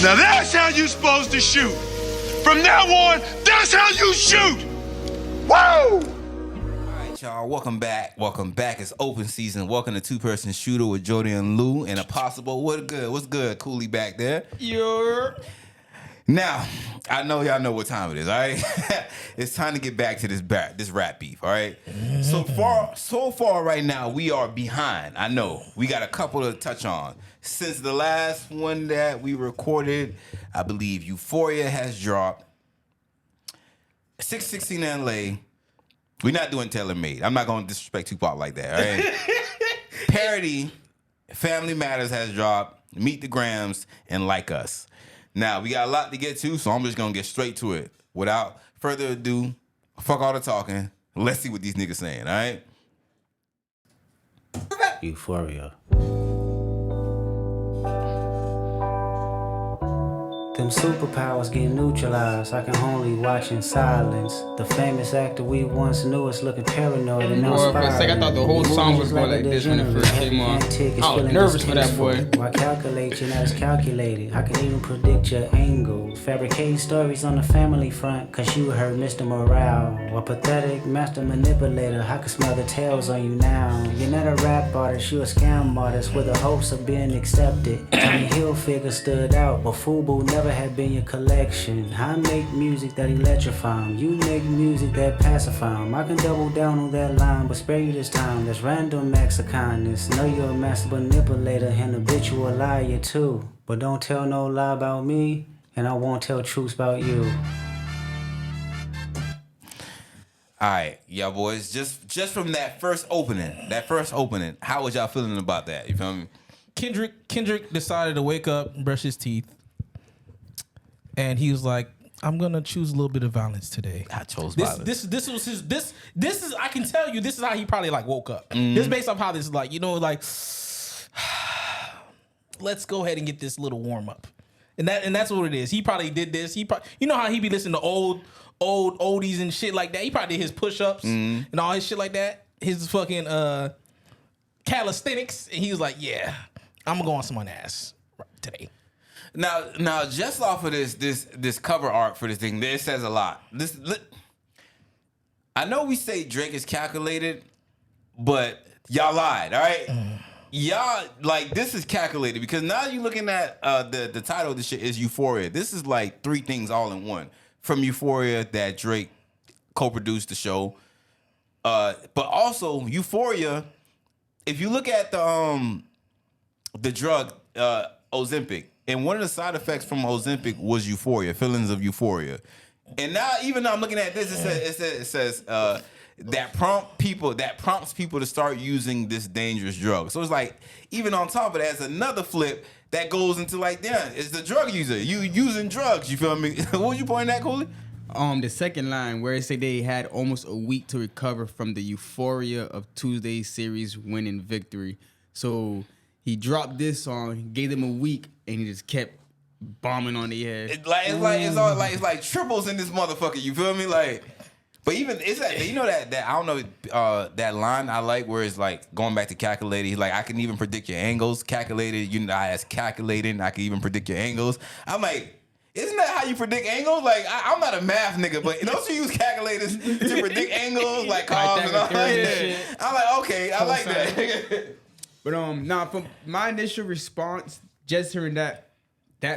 Now that's how you supposed to shoot. From now on, that's how you shoot. Woo! All right, y'all. Welcome back. Welcome back. It's open season. Welcome to Two Person Shooter with Jody and Lou and Impossible. What's good? What's good? Cooley back there. Yeah. Now, I know y'all know what time it is, all right? It's time to get back to this rap beef, all right? So far right now, we are behind. I know. We got a couple to touch on. Since the last one that we recorded, I believe Euphoria has dropped. 616 in LA. We're not doing Taylor Made. I'm not going to disrespect Tupac like that, all right? Parody, Family Matters has dropped. Meet the Grams and Like Us. Now, we got a lot to get to, so I'm just going to get straight to it. Without further ado, fuck all the talking. Let's see what these niggas saying, all right? Euphoria. Them superpowers get neutralized. I can only watch in silence. The famous actor we once knew is looking paranoid and now For a second, I thought the whole song was going like this when it first came on. I was nervous for that boy. Why calculate you not as calculated? I can even predict your angle. Fabricating stories on the family front, cause you heard Mr. Morale. A pathetic master manipulator. I can smell the tails on you now. You're not a rap artist, you a scam artist with the hopes of being accepted. Tommy Hilfiger stood out, but FUBU never had been your collection. I make music that electrify 'em. You make music that pacify 'em. I can double down on that line, but spare you this time. That's random acts of kindness. Know you're a master manipulator and habitual liar too. But don't tell no lie about me, and I won't tell truths about you. All right, y'all boys, just from that first opening, how was y'all feeling about that? You feel me? Kendrick decided to wake up, brush his teeth, and he was like, "I'm gonna choose a little bit of violence today." I chose violence. This was his. This is. I can tell you, this is how he probably like woke up. This is based off how this is like. Like, let's go ahead and get this little warm up, and that's what it is. He probably did this. You know how he be listening to old oldies and shit like that. He probably did his push ups and all his shit like that. His fucking calisthenics, and he was like, "Yeah, I'm gonna go on someone's ass today." Now, just off of this cover art for this thing, it says a lot. I know we say Drake is calculated, but y'all lied, all right? Y'all, like, this is calculated because now you're looking at the title of this shit is Euphoria. This is like three things all in one. From Euphoria that Drake co-produced the show, but also Euphoria. If you look at the drug Ozempic, and one of the side effects from Ozempic was euphoria, feelings of euphoria. And now, even though I'm looking at this, it says that prompts people to start using this dangerous drug. So it's like, even on top of that, it's another flip that goes into like, damn, it's the drug user. You using drugs, you feel me? What was you pointing at, Cooley? The second line where it said they had almost a week to recover from the euphoria of Tuesday's series winning victory. So he dropped this song, gave them a week, and he just kept bombing on the head. It's like triples in this motherfucker. You feel me? Like, but even it's that, you know that I don't know that line I like where it's like going back to calculated. He's like, I can even predict your angles. Calculated, you know, as calculating, I can even predict your angles. I'm like, isn't that how you predict angles? Like, I'm not a math nigga, but don't you use calculators to predict angles like cars and all that? I'm like, okay, I like that. But from my initial response, just hearing that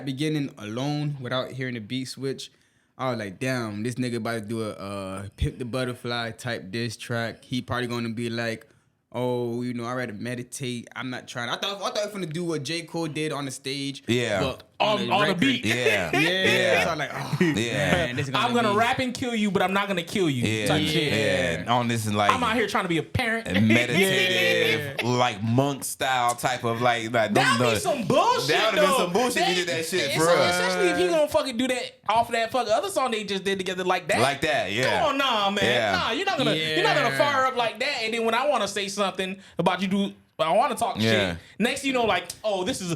beginning alone without hearing the beat switch, I was like, damn, this nigga about to do a Pimp the Butterfly type diss track. He probably gonna be like, oh, you know, I rather meditate. I'm not trying. I thought he was gonna do what J. Cole did on the stage. Yeah. But On the beat. Yeah. So I'm like, oh, man, this is I'm gonna rap and kill you, but I'm not gonna kill you. Type shit. Yeah. On this, like, I'm out here trying to be a parent. And meditative, like monk style type of like that would be some bullshit. That would have been some bullshit. He did that shit for us. Especially if he gonna fucking do that off of that fucking other song they just did together like that. Like that, yeah. Come on, nah, man. Yeah. Nah, you're not gonna fire up like that. And then when I want to say something about you do. I want to talk shit. Next, you know, like, oh, this is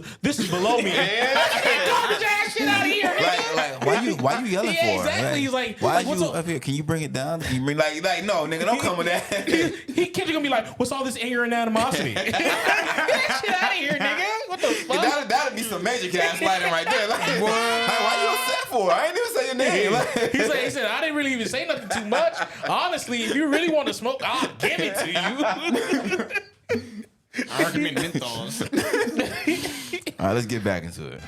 below me. Garbage ass shit out of here. Like, why you yelling for? Exactly. Right? He's like, why like, you up here? Can you bring it down? Can you bring like no, nigga, don't come with that. Kendrick gonna be like, what's all this anger and animosity? Get that shit out of here, nigga. What the fuck? That'd be some major gaslighting right there. Like, why you upset for? I ain't even say your name. Like, he said, I didn't really even say nothing too much. Honestly, if you really want to smoke, I'll give it to you. I recommend menthols. all right, let's get back into it.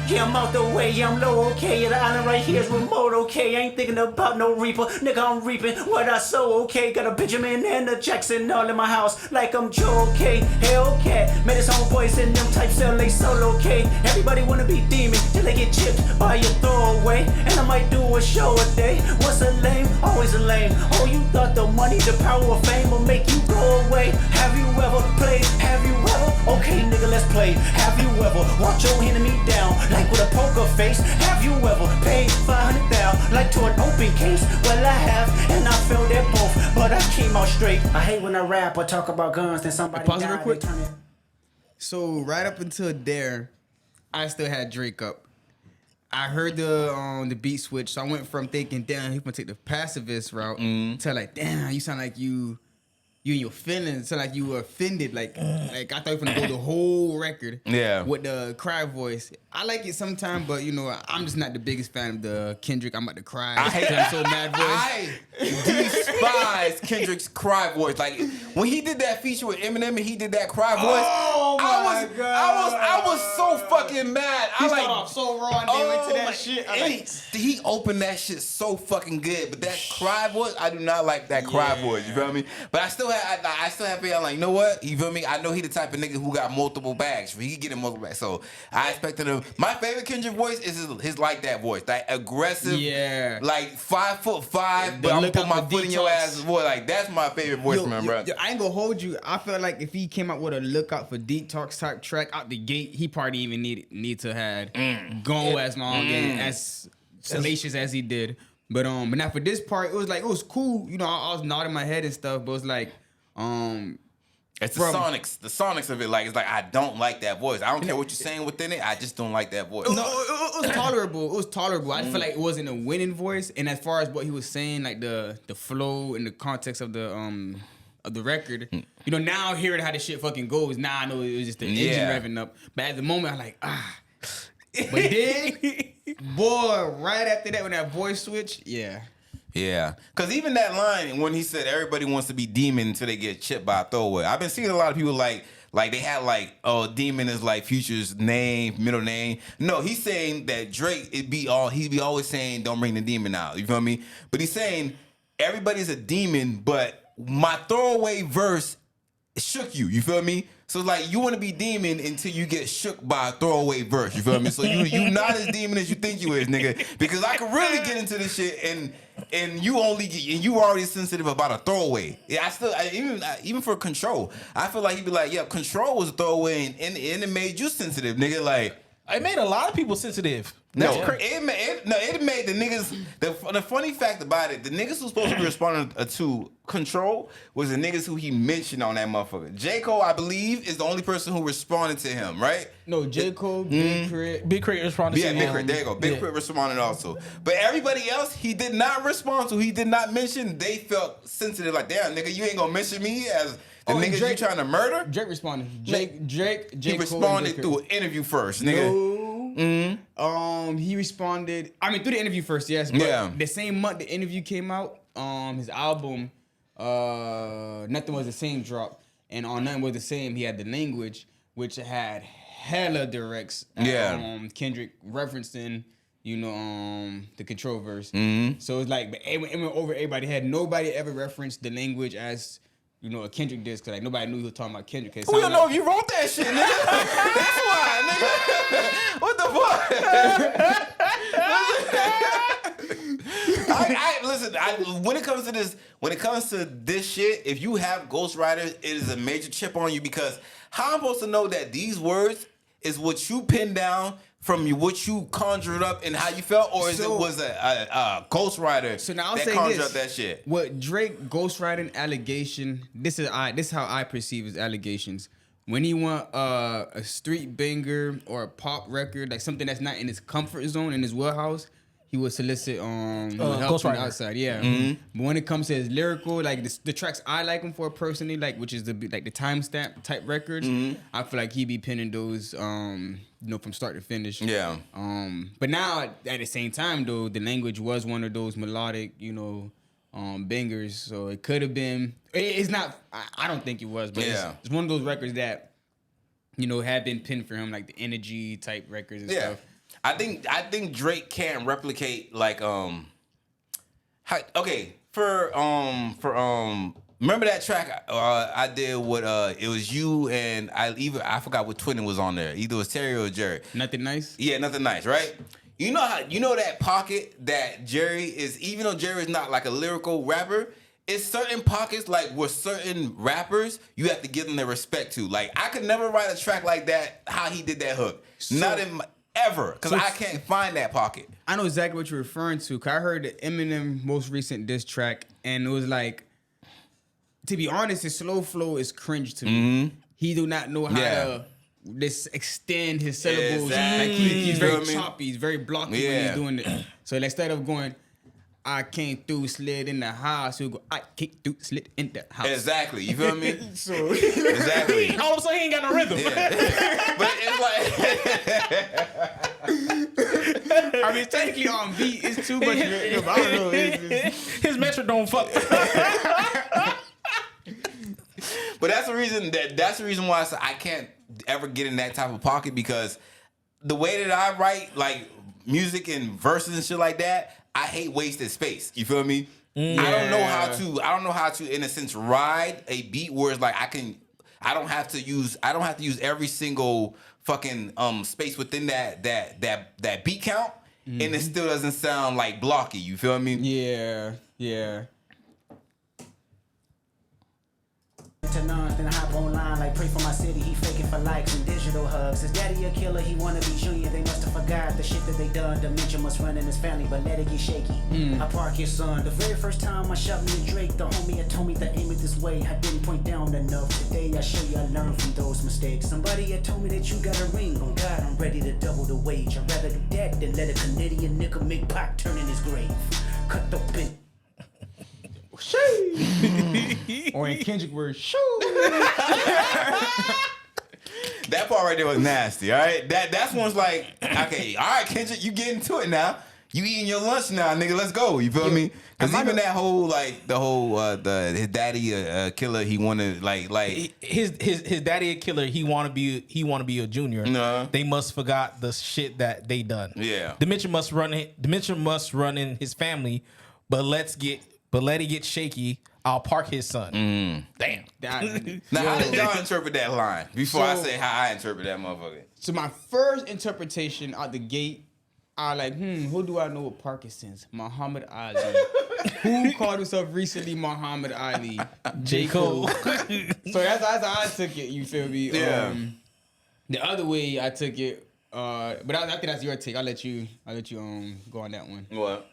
Yeah, I'm out the way, yeah, I'm low, okay. Yeah, the island right here is remote, okay. I ain't thinking about no reaper, nigga, I'm reaping what I sow, okay. Got a Benjamin and a Jackson all in my house, like I'm Joe, okay. Hellcat, made his own boys in them types sell they solo, okay. Everybody wanna be demon till they get chipped by your throwaway. And I might do a show a day. What's a lame? Always a lame. Oh, you thought the money, the power of fame will make you go away. Have you ever played? Have you ever? Okay, nigga, let's play. Have you ever walked your enemy down like with a poker face? Have you ever paid 500,000 like to an open case? Well, I have, and I felt that both, but I came out straight. I hate when I rap or talk about guns, then somebody Pause it died, real quick. they turn it- So right up until there, I still had Drake up. I heard the beat switch, so I went from thinking, damn, he's gonna take the pacifist route to like, damn, you sound like you and your feelings sound like you were offended. Like I thought you were gonna go the whole record. Yeah. With the cry voice. I like it sometimes, but you know, I'm just not the biggest fan of the Kendrick. I'm about to cry. I hate I'm so mad voice. I despise Kendrick's cry voice. Like when he did that feature with Eminem and he did that cry voice, I was so fucking mad. He I started like off so raw and then went to that my- shit. and he opened that shit so fucking good, but that cry voice, I do not like that cry voice. You feel me? But I still have feeling like, you know what? You feel me? I know he the type of nigga who got multiple bags. He can get him multiple bags. So I expected him. My favorite Kendrick voice is his like that voice, that aggressive, like 5'5", but I'm gonna put my foot in your ass voice. Like that's my favorite voice from him, bro. I ain't gonna hold you. I feel like if he came out with a lookout for detox type track out the gate, he probably even need to have go as long and as salacious as he did. But now for this part, it was cool. You know, I was nodding my head and stuff, but it was like It's the sonics of it. Like it's like I don't like that voice. I don't care what you're saying within it. I just don't like that voice. No, it was tolerable. It was tolerable. I feel like it wasn't a winning voice. And as far as what he was saying, like the flow and the context of the record, you know, now hearing how this shit fucking goes, now I know it was just the engine revving up. But at the moment, I'm like, But then, boy, right after that, when that voice switch, yeah. Yeah, because even that line when he said everybody wants to be demon until they get chipped by a throwaway. I've been seeing a lot of people like they had like, oh, demon is like Future's name, middle name. No, he's saying that Drake he'd be always saying don't bring the demon out. You feel me? But he's saying everybody's a demon, but my throwaway verse shook you. You feel me? So like you want to be demon until you get shook by a throwaway verse. You feel me? So you not as demon as you think you is, nigga. Because I could really get into this shit and you already sensitive about a throwaway. Yeah, even for Control, I feel like he'd be like, yeah, Control was a throwaway and it made you sensitive, nigga. Like it made a lot of people sensitive. It made the niggas. The funny fact about it, the niggas who's supposed to be responding to Control was the niggas who he mentioned on that motherfucker. J. Cole, I believe, is the only person who responded to him, right? No, J. Cole, Big Crit. Big Crit responded to him. Yeah, Big Crit, there you go. Big Crit responded also. But everybody else, he did not respond to. He did not mention. They felt sensitive, like, damn, nigga, you ain't gonna mention me as the niggas you trying to murder? Drake responded. Drake, he responded through an interview first, nigga. He responded. I mean, through the interview first, yes. But the same month the interview came out, his album, Nothing Was the Same dropped, and on Nothing Was the Same, he had The Language, which had hella directs. Kendrick referencing, you know, the Control verse. So it's like, it went over everybody head. Nobody ever referenced The Language as, you know, a Kendrick disc, cause like nobody knew he was talking about Kendrick. We don't know if you wrote that shit, nigga. That's why, nigga. What the fuck? Listen. When it comes to this shit, if you have ghostwriters, it is a major chip on you because how I'm supposed to know that these words is what you pinned down from what you conjured up and how you felt, or is it was a ghostwriter that conjured up that shit? What Drake ghostwriting allegation? This is how I perceive his allegations. when he want a street banger or a pop record, like something that's not in his comfort zone, in his wheelhouse, he would solicit help from the outside. Yeah. But when it comes to his lyrical, like the tracks I like him for personally, like which is the timestamp type records, I feel like he be pinning those from start to finish. Yeah. But now at the same time though, the language was one of those melodic, bangers. So it could have been. It's not. I don't think it was, but it's one of those records that have been pinned for him, like the energy type records and stuff. I think Drake can't replicate like remember that track I did with it was you and I forgot what twin was on there. Either it was Terry or Jerry. Nothing Nice? Yeah, Nothing Nice, right? You know that pocket that Jerry is, even though Jerry is not like a lyrical rapper, it's certain pockets like with certain rappers you have to give them their respect to. Like I could never write a track like that how he did that hook. Not in ever, because I can't find that pocket. I know exactly what you're referring to. Cause I heard the Eminem most recent diss track, and it was like, to be honest, his slow flow is cringe to me. He do not know how to extend his syllables. Exactly. Like he's very choppy, he's very blocky when he's doing it. So instead of going, I came through, slid in the house, he'll go, I came through, slid in the house. Exactly. You feel me? So exactly. All of a sudden, he ain't got no rhythm. But it's like, I mean, technically on beat, it's too much rhythm. I don't know. His metronome fuck. but that's the reason why I can't ever get in that type of pocket, because the way that I write like music and verses and shit like that, I hate wasted space. You feel me? I don't know how to in a sense ride a beat where it's like I don't have to use every single fucking space within that beat count, and it still doesn't sound like blocky. You feel me? Yeah. To none, then I hop online like pray for my city. He faking for likes and digital hugs. His daddy a killer, he wanna be junior. They must have forgot the shit that they done. Dementia must run in his family, but let it get shaky. I park his son. The very first time I shot me a Drake, the homie had told me to aim it this way. I didn't point down enough. Today I show you I learned from those mistakes. Somebody had told me that you got a ring. On God, I'm ready to double the wage. I'd rather do that than let a Canadian nigga make Pac turn in his grave. Cut the pin. Or in Kendrick words, shoo. That part right there was nasty. All right, that's one's like, okay, all right, Kendrick, you getting to it now. You eating your lunch now, nigga. Let's go. You feel me? Because even that whole his daddy killer. He wanted his daddy a killer. He want to be a junior. No. They must forgot the shit that they done. Yeah. Dementia must run in his family, but let it get shaky. I'll park his son. Damn. Now, how did y'all interpret that line? Before I say how I interpret that motherfucker. So my first interpretation out the gate, I like, who do I know with Parkinson's? Muhammad Ali. Who called himself recently Muhammad Ali? J. Cole. So that's how I took it, you feel me? Yeah. The other way I took it, but I think that's your take. I'll let you go on that one. What?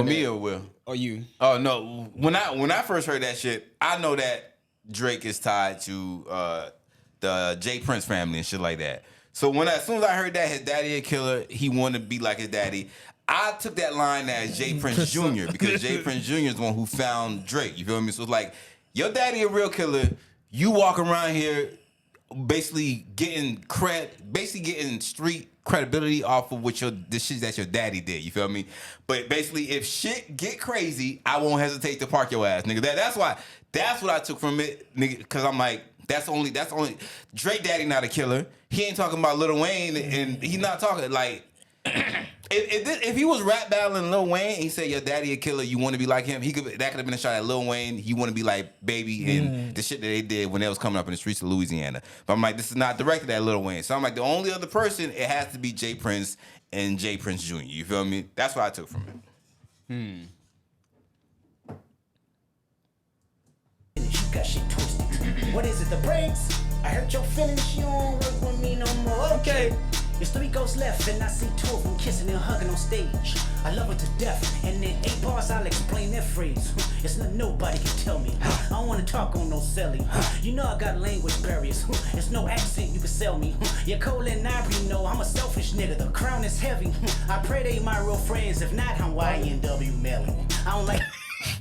Me or Will? Or you? Oh no! When I first heard that shit, I know that Drake is tied to the J Prince family and shit like that. So as soon as I heard that his daddy a killer, he wanted to be like his daddy. I took that line as J Prince Jr. because J Prince Jr. is the one who found Drake. You feel me? So it's like your daddy a real killer. You walk around here basically getting street credibility off of the shit that your daddy did. You feel me? But basically, if shit get crazy, I won't hesitate to park your ass, nigga. That's what I took from it, nigga. Because I'm like, that's only Drake daddy not a killer. He ain't talking about Lil Wayne, and he's not talking like. If he was rap battling Lil Wayne, and he said your daddy a killer, you want to be like him. That could have been a shot at Lil Wayne. He want to be like Baby and the shit that they did when they was coming up in the streets of Louisiana. But I'm like, this is not directed at Lil Wayne. So I'm like, the only other person, it has to be J Prince and J Prince Jr. You feel me? That's what I took from it. You got shit twisted. What is it, the brakes? I hurt your feelings, you don't work with me no more. Okay. It's 3 ghosts left, and I see 2 of them kissing and hugging on stage. I love her to death, and in 8 bars I'll explain that phrase. It's nothing nobody can tell me. I don't wanna talk on no celly. You know I got language barriers. It's no accent you can sell me. Yeah, Cole and Ivory know I'm a selfish nigga. The crown is heavy. I pray they my real friends. If not, I'm YNW Melly. I don't like.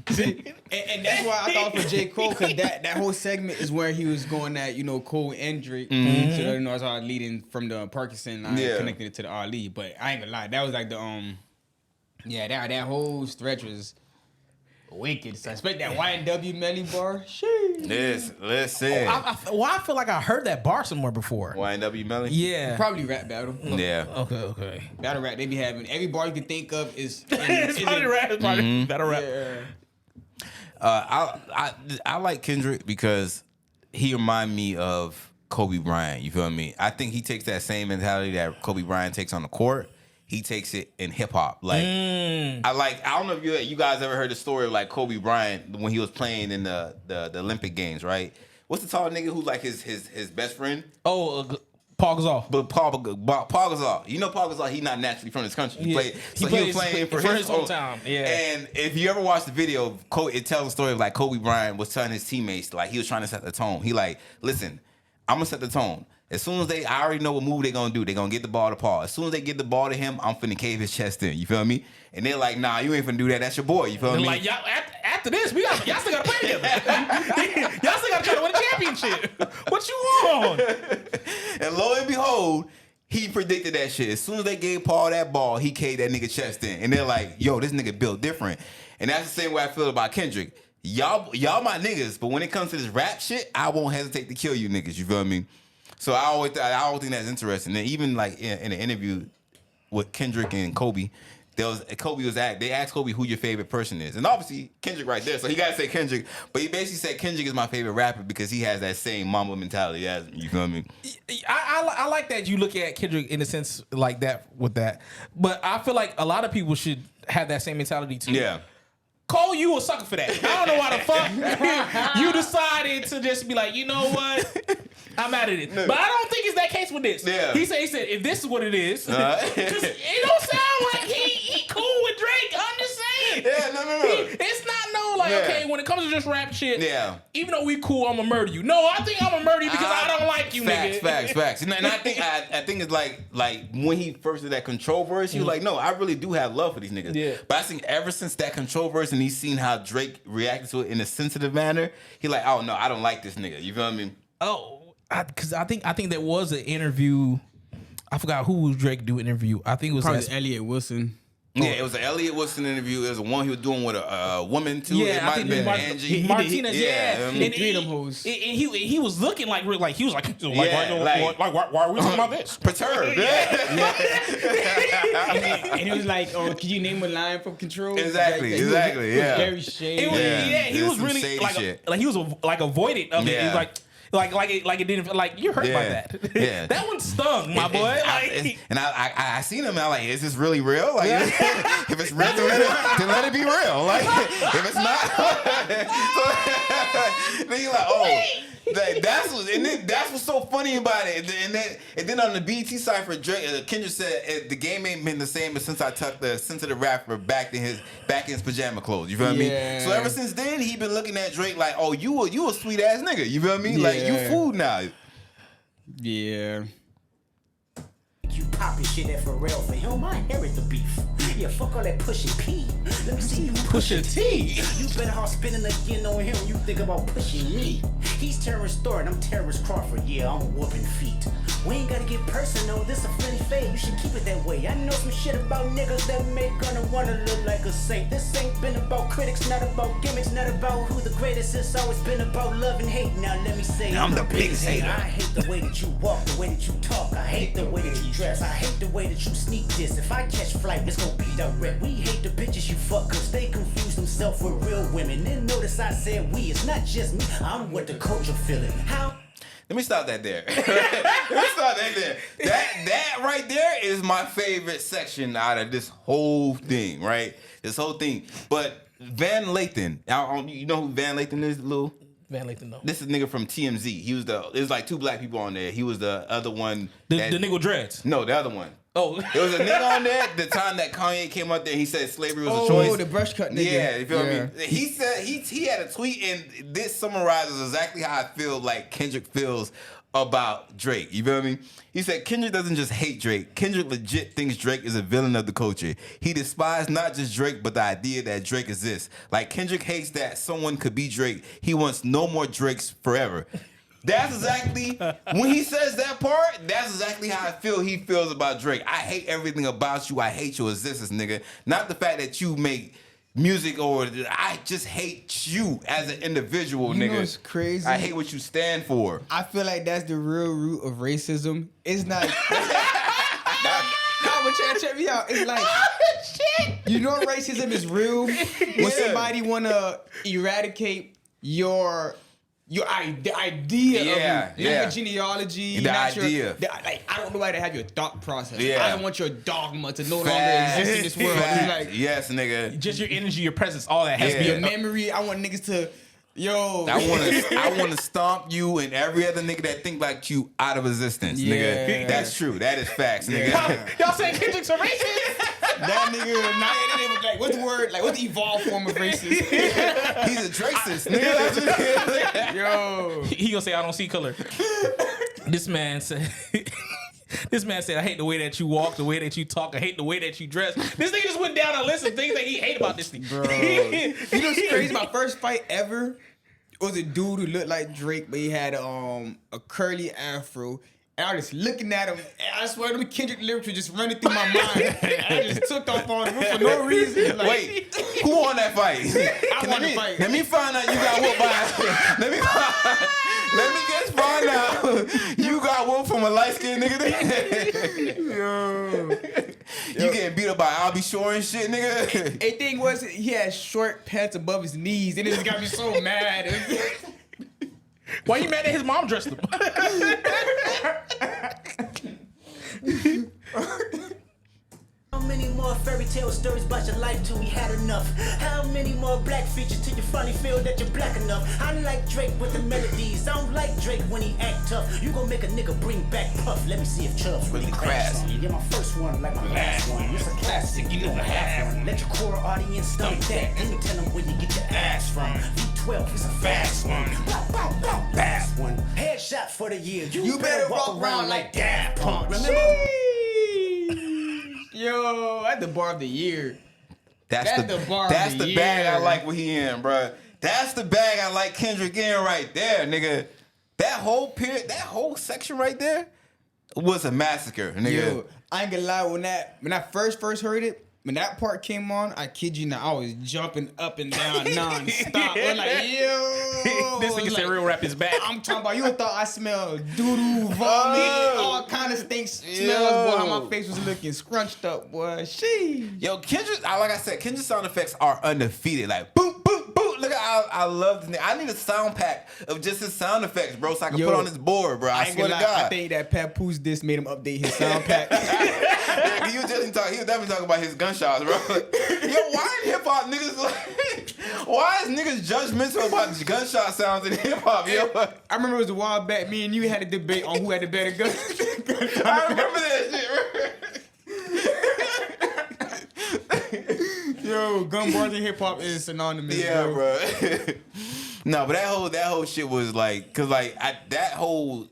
and that's why I thought for J. Cole, because that whole segment is where he was going at, Cole and Drake. So you know, I was leading from the Parkinson line, connected it to the Ali. But I ain't gonna lie, that was like the that whole stretch was wicked. So I expect that YNW Melly bar. Yes, listen. I feel like I heard that bar somewhere before. YNW Melly? Yeah. Probably rap battle. Yeah. Okay. Battle rap, they be having every bar you can think of is It's probably rap. It's probably battle rap. Yeah. I like Kendrick because he remind me of Kobe Bryant. You feel me? I think he takes that same mentality that Kobe Bryant takes on the court. He takes it in hip hop. Like I don't know if you guys ever heard the story of like Kobe Bryant when he was playing in the Olympic Games, right? What's the tall nigga who's like his best friend? Oh, Paul Gasol. But Paul Gasol, you know Paul Gasol, he's not naturally from this country. He Yeah. was playing for his hometown. Yeah. And if you ever watch the video, it tells the story of like Kobe Bryant was telling his teammates, like he was trying to set the tone. He like, listen, I'm gonna set the tone. As soon as I already know what move they're gonna do. They're gonna get the ball to Paul. As soon as they get the ball to him, I'm finna cave his chest in. You feel me? And they're like, nah, you ain't finna do that. That's your boy. You feel They're me? like, y'all, after this, y'all still gotta play together. Y'all still gotta try to win a championship. What you want? And lo and behold, he predicted that shit. As soon as they gave Paul that ball, he caved that nigga chest in. And they're like, yo, this nigga built different. And that's the same way I feel about Kendrick. Y'all my niggas, but when it comes to this rap shit, I won't hesitate to kill you niggas. You feel me? So I always think that's interesting. And even like in an interview with Kendrick and Kobe, they asked Kobe who your favorite person is, and obviously Kendrick right there. So he gotta say Kendrick, but he basically said Kendrick is my favorite rapper because he has that same Mamba mentality as me. You feel me? I like that you look at Kendrick in a sense like that with that, but I feel like a lot of people should have that same mentality too. Yeah. Cole, you a sucker for that. I don't know why the fuck you decided to just be like, you know what? I'm out of it. But I don't think it's that case with this. Yeah. He said, if this is what it is, because it don't sound like he cool with Drake. I'm just saying. Yeah, no. It's not okay, when it comes to just rap shit, Yeah. even though we cool, I'm gonna murder you. No, I think I'm gonna murder you because I don't like you, nigga. Facts. And I think it's like when he first did that controversy, he was like, no, I really do have love for these niggas. Yeah. But I think ever since that controversy and he's seen how Drake reacted to it in a sensitive manner, he like, oh no, I don't like this nigga. You feel me? Oh, because I think there was an interview. I forgot who was Drake do interview. I think it was Probably Elliot Wilson. Yeah, it was an Elliot Wilson interview. It was the one he was doing with a woman too. Yeah, it might have been Angie Martinez. Yeah, and three of them hoes. And he was looking like he was like why are we talking about this? Perturbed. And he was like, "Oh, can you name a line from Control?" Exactly. He was very shady. He was some really shady like shit. he was like avoided of it. Yeah. He was like it didn't like you're hurt by Yeah. that. Yeah. That one stung, my boy. I seen him. And I'm like, is this really real? Like, if it's real, then let it be real. Like, if it's not, then you're like, oh. That's what's so funny about it. And then on the BT side for Drake, Kendrick said the game ain't been the same since I tucked the sensitive rapper back in his pajama clothes. You feel me? So ever since then, he been looking at Drake like, oh, you a sweet ass nigga. You feel me? Like you food now. Yeah. You poppin' shit at Pharrell for him, my hair is the beef. Yeah, fuck all that pushing P. Let me see you Pusha T. You better off spinning again on him. You think about pushing me. He's Terrence Thornton, I'm Terrence Crawford. Yeah, I'm whooping feet. We ain't gotta get personal, this a friendly fade. You should keep it that way. I know some shit about niggas that make gonna wanna look like a saint. This ain't been about critics, not about gimmicks, not about who the greatest. It's always been about love and hate. Now let me say I'm the biggest hater. I hate the way that you walk, the way that you talk. I hate the way that you dress. I hate the way that you sneak this. If I catch flight, it's gonna be direct. We hate the bitches you fuck, cause they confuse themselves with real women. Then notice I said we, it's not just me. I'm what the culture feeling. How? Let me stop that there. That right there is my favorite section out of this whole thing, right? This whole thing. But Van Lathan, you know who Van Lathan is, Lou? Van Lathan, no. This is a nigga from TMZ. There's like 2 black people on there. He was the other one. The nigga with dreads. No, the other one. Oh. There was a nigga on there the time that Kanye came out there. He said slavery was a choice. Oh, the brush cut nigga. Yeah, you feel me? He said he had a tweet, and this summarizes exactly how I feel like Kendrick feels about Drake. You feel me? He said Kendrick doesn't just hate Drake. Kendrick legit thinks Drake is a villain of the culture. He despises not just Drake, but the idea that Drake exists. Like Kendrick hates that someone could be Drake. He wants no more Drakes forever. That's exactly, when he says that part, that's exactly how I feel he feels about Drake. I hate everything about you. I hate your existence, nigga. Not the fact that you make music, or I just hate you as an individual, nigga. You know what's crazy? I hate what you stand for. I feel like that's the real root of racism. It's not. No, but check me out. It's like, you know, racism is real when somebody wanna eradicate the idea of your genealogy, The idea. Like, I don't know why to have your thought process. Yeah. I don't want your dogma to no longer exist in this world. It's like, Yes, nigga. Just your energy, your presence, all that has to be your memory. I want niggas to, I want to stomp you and every other nigga that think like you out of existence, Yeah. nigga. That's true. That is facts, nigga. Y'all saying Kendrick's a racist? that nigga, like, what's the word? Like, what's the evolved form of racist? He's a Dracist, nigga. Yo. He gonna say, I don't see color. This man said, I hate the way that you walk, the way that you talk, I hate the way that you dress. This nigga just went down a list of things that he hate about this thing. Bro. You know what's crazy? My first fight ever was a dude who looked like Drake, but he had a curly afro. And I was just looking at him, and I swear them Kendrick lyrics were just running through my mind. And I just took off on him for no reason. Like, Wait, who won that fight? I won the fight. Let me find out you got whooped by. Let me just find out you got whooped from a light skinned nigga. You getting beat up by I'll be sure and shit, nigga. The thing was, he had short pants above his knees, and it just got me so mad. Why you mad that his mom dressed him? How many more fairy tale stories about your life till we had enough? How many more black features till you finally feel that you're black enough? I like Drake with the melodies. I don't like Drake when he act tough. You gon' make a nigga bring back Puff. Let me see if Chubbs really crash on you. Yeah, my first one like my last one. It's a classic, you never have one. Let your core audience stomach that. Then you tell them where you get your ass from. V12 is a fast one. Fast one. Headshot for the year. You better walk around like Daft Punk. Remember? Yo, that's the bar of the year. That's the bar That's of the the bag I year. like what he in, bro. That's the bag I like Kendrick in right there, nigga. That whole period, that whole section right there was a massacre, nigga. Yo, I ain't gonna lie, when I first heard it, when that part came on, I kid you not, I was jumping up and down non-stop. I was like, yo. This nigga said real rap is back. I'm talking about, you would thought I smelled doo-doo, vomit, all kind of stinks smells, boy. How my face was looking scrunched up, boy. Sheesh. Yo, Kendrick, like I said, Kendrick sound effects are undefeated. Like, boop, boop, boop. Look, I love this nigga. I need a sound pack of just his sound effects, bro, so I can Yo, put on this board, bro. I ain't swear to gonna lie, God. I think that Papoose disc made him update his sound pack. Yeah, he was definitely talking about his gunshots, bro. Yo, why in hip hop niggas like? Why is niggas judgmental about gunshot sounds in hip hop, yo? I remember it was a while back, me and you had a debate on who had the better gun. I remember that shit, bro. Yo, gun bars in hip hop is synonymous. Yeah, bro. No, but that whole shit was like, cause like that whole.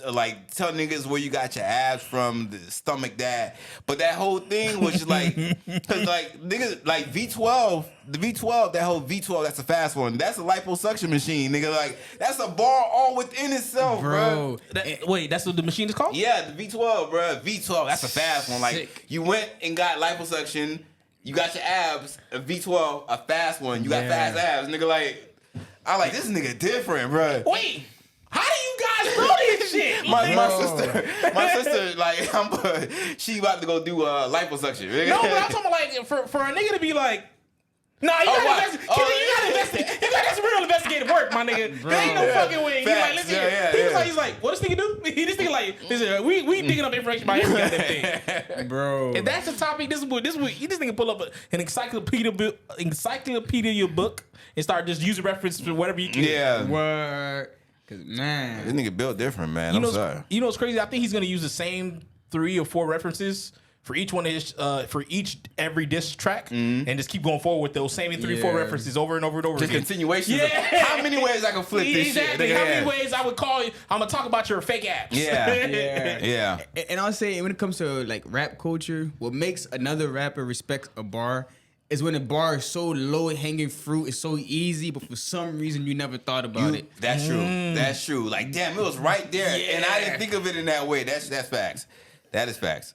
Like tell niggas where you got your abs from, the stomach that, but that whole thing was just like, cause like niggas like V12, the V12, that whole V12, that's a fast one. That's a liposuction machine, nigga. Like that's a bar all within itself, bro. Wait, that's what the machine is called? Yeah, the V12, bro. V12, that's a fast one. Like Sick. you went and got liposuction, you got your abs, a V12, a fast one. You got fast abs, nigga. Like I like this nigga different, bro. Wait, how do you guys know this shit? My sister, like, she about to go do liposuction. No, but I'm talking about like for a nigga to be like, Nah, you gotta what? invest. Kendrick, you gotta invest it. That's real investigative work, my nigga. There ain't no fucking way. He's like, Facts. listen Yeah, here. yeah, He's like, what this nigga do? This nigga like, listen, we digging up information about every goddamn thing. Bro. If that's the topic, this nigga pull up an encyclopedia book and start just using reference for whatever you can. Yeah. What? Cause man, This nigga built different, man. You I'm sorry. know what's crazy? I think he's gonna use the same 3 or 4 references for each one of his, for every diss track, and just keep going forward with those same 3 or 4 Yeah. references over and over and over Just again. continuations. Yeah. Of how many ways I can flip this Exactly. shit? How many ways I would call you? I'm gonna talk about your fake apps. Yeah. yeah. Yeah. And I'll say when it comes to like rap culture, what makes another rapper respect a bar is when a bar is so low hanging fruit, it's so easy, but for some reason you never thought about it. That's true. That's true. Like, damn, it was right there, and I didn't think of it in that way. That's facts. That is facts.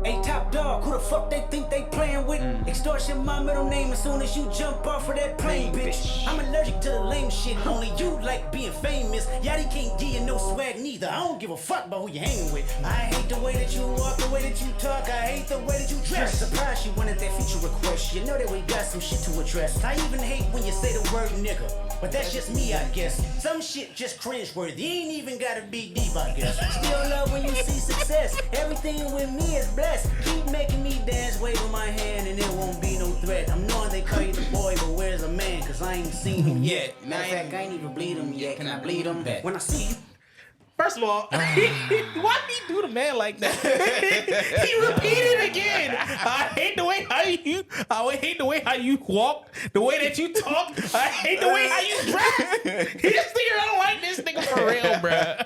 Hey, top dog, who the fuck they think they playing with? Extortion, my middle name as soon as you jump off of that plane, bitch. I'm allergic to the lame shit, only you like being famous. Yachty can't give you no swag neither. I don't give a fuck about who you hanging with. I hate the way that you walk, the way that you talk. I hate the way that you dress. Surprised you wanted that feature request. You know that we got some shit to address. I even hate when you say the word nigga. But that's just me, I guess. Some shit just cringeworthy. Ain't even gotta be deep, I guess. Still love when you see success. Everything with me is blessed. Keep making me dance, waving my hand, and it won't be no threat. I'm knowing they call you the boy, but where's a man? Cause I ain't seen him yet. Matter of fact, I ain't even bleed him yet. Can I bleed him? When I see you. First of all, why did he do the man like that? He repeated it again. I hate the way how you walk, the way that you talk. I hate the way how you dress. This nigga don't like this nigga for real, bro.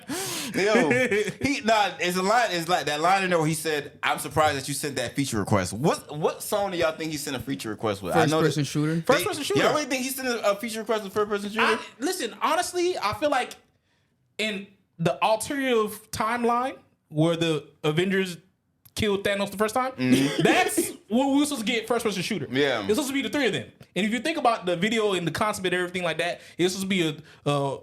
It's a line. It's like that line in there where he said, "I'm surprised that you sent that feature request." What song do y'all think he sent a feature request with? First person shooter. First person shooter. Y'all really think he sent a feature request with first person shooter? Listen, honestly, I feel like in the alternative timeline where the Avengers killed Thanos the first time, that's what we were supposed to get first person shooter. Yeah. It's supposed to be the 3 of them. And if you think about the video and the concept and everything like that, it's supposed to be a